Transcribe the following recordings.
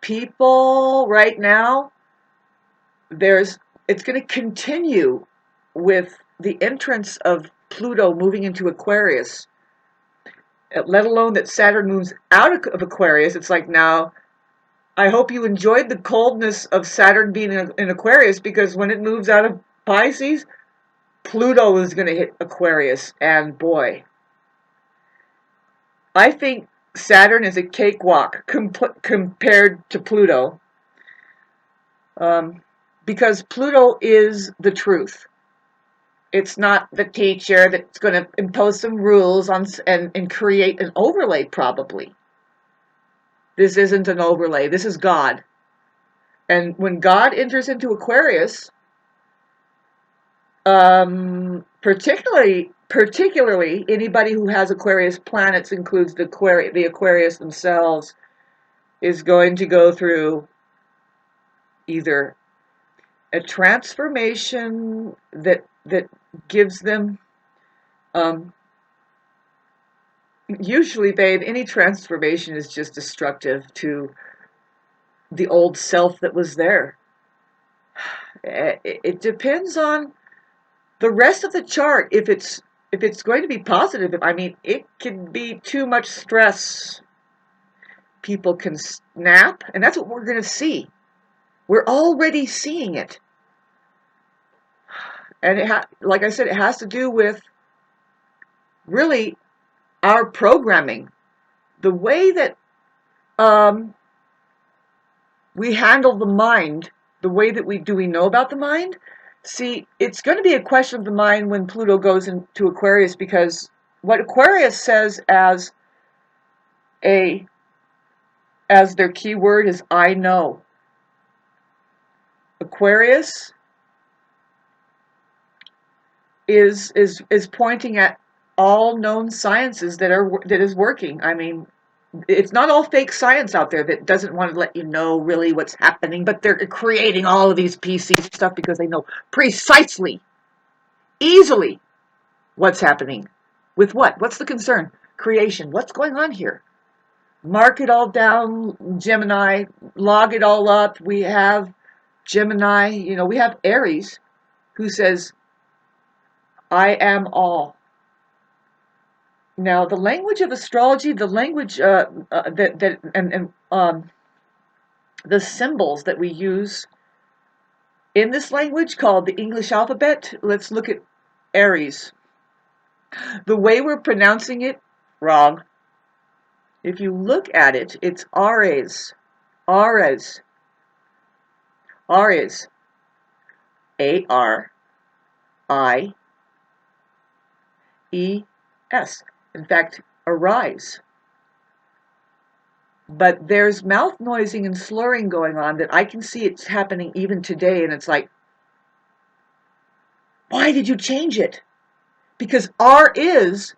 people right now, it's going to continue with the entrance of Pluto moving into Aquarius, let alone that Saturn moves out of Aquarius. It's like, now, I hope you enjoyed the coldness of Saturn being in Aquarius, because when it moves out of Pisces, Pluto is going to hit Aquarius, and boy, I think Saturn is a cakewalk compared to Pluto, because Pluto is the truth. It's not the teacher that's going to impose some rules on and create an overlay, probably. This isn't an overlay. This is God. And when God enters into Aquarius, particularly anybody who has Aquarius planets, includes the Aquarius themselves, is going to go through either a transformation that gives them, usually, babe, any transformation is just destructive to the old self that was there. It depends on the rest of the chart. If it's going to be positive, I mean, it can be too much stress. People can snap, and that's what we're going to see. We're already seeing it. And like I said, it has to do with really our programming, the way that we handle the mind, the way that we know about the mind. See, it's going to be a question of the mind when Pluto goes into Aquarius, because what Aquarius says as their key word is I know. Aquarius is pointing at all known sciences that is working. I mean, it's not all fake science out there that doesn't want to let you know really what's happening, but they're creating all of these PC stuff because they know precisely, easily, what's happening. With what? What's the concern? Creation. What's going on here? Mark it all down, Gemini, log it all up. We have Gemini, we have ARIES, who says, I am all. Now, the language of astrology, the language the symbols that we use in this language, called the EglISh alphabet. Let's look at ARIES. The way we're pronouncing it, wrong. If you look at it, it's ARIES. ARIES. ARIES. ARIES. In fact, arise. But there's mouth noising and slurring going on that I can see it's happening even today, and it's like, why did you change it? Because ARIES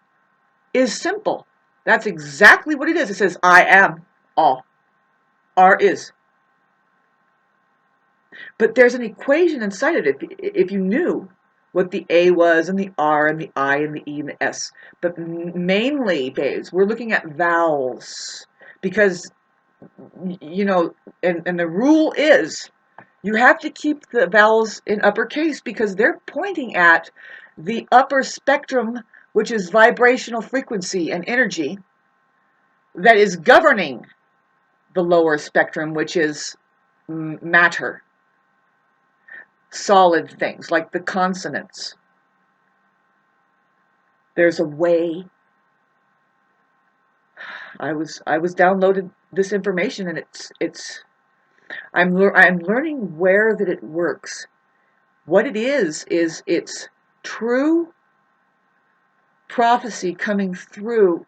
is simple. That's exactly what it is. It says, I am all. ARIES. But there's an equation inside of it. If you knew what the A was, and the R, and the I, and the E, and the S. But mainly, babes, we're looking at vowels. Because, and the rule is, you have to keep the vowels in uppercase, because they're pointing at the upper spectrum, which is vibrational frequency and energy, that is governing the lower spectrum, which is matter. Solid things, like the consonants. There's a way. I was downloaded this information, and I'm learning where that it works. What it is it's true prophecy coming through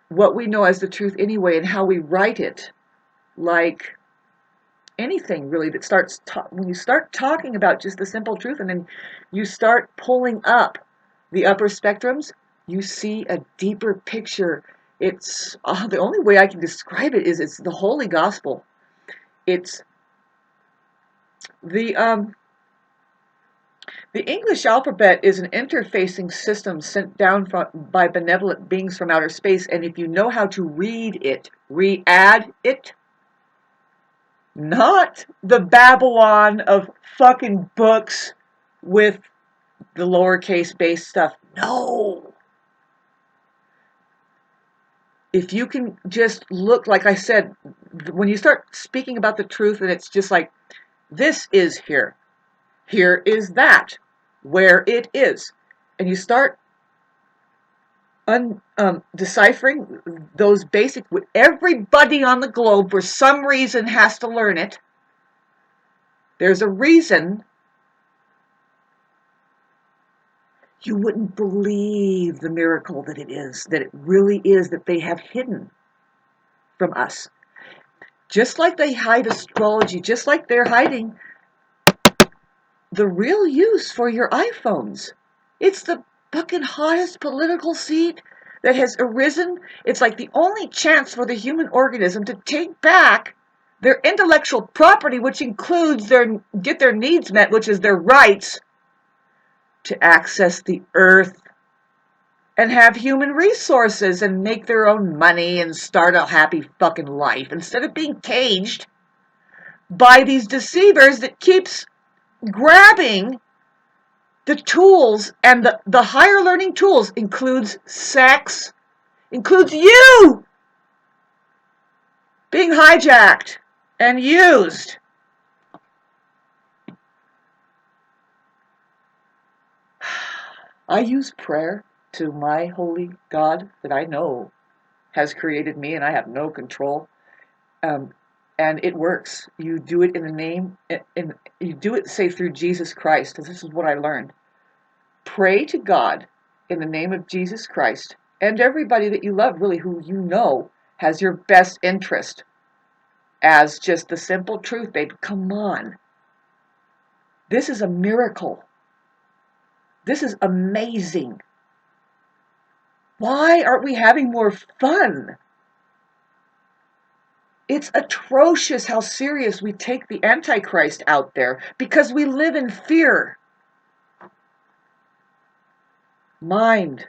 what we know as the truth anyway, and how we write it. Like anything really that starts when you start talking about just the simple truth, and then you start pulling up the upper spectrums, you see a deeper picture. It's the only way I can describe it is it's the Holy Gospel. It's the The English alphabet is an interfacing system sent down by benevolent beings from outer space, and if you know how to read it, re-add it, not the Babylon of fucking books with the lowercase base stuff. No. If you can just look, like I said, when you start speaking about the truth and it's just like, this is here, here is that, where it is, and you start deciphering those basic, everybody on the globe for some reason has to learn it. There's a reason. You wouldn't believe the miracle that it is, that it really is, that they have hidden from us. Just like they hide astrology, just like they're hiding the real use for your iPhones. It's the fucking hottest political seat that has arisen. It's like the only chance for the human organism to take back their intellectual property, which includes get their needs met, which is their rights to access the earth and have human resources and make their own money and start a happy fucking life instead of being caged by these deceivers that keeps grabbing the tools, and the higher learning tools includes sex, includes you being hijacked and used. I use prayer to my holy God that I know has created me and I have no control. And it works. You do it in the name, and you do it, say, through Jesus Christ. This is what I learned. Pray to God in the name of Jesus Christ and everybody that you love, really, who you know has your best interest, as just the simple truth, babe. Come on. This is a miracle. This is amazing. Why aren't we having more fun? It's atrocious how serious we take the Antichrist out there because we live in fear. Mind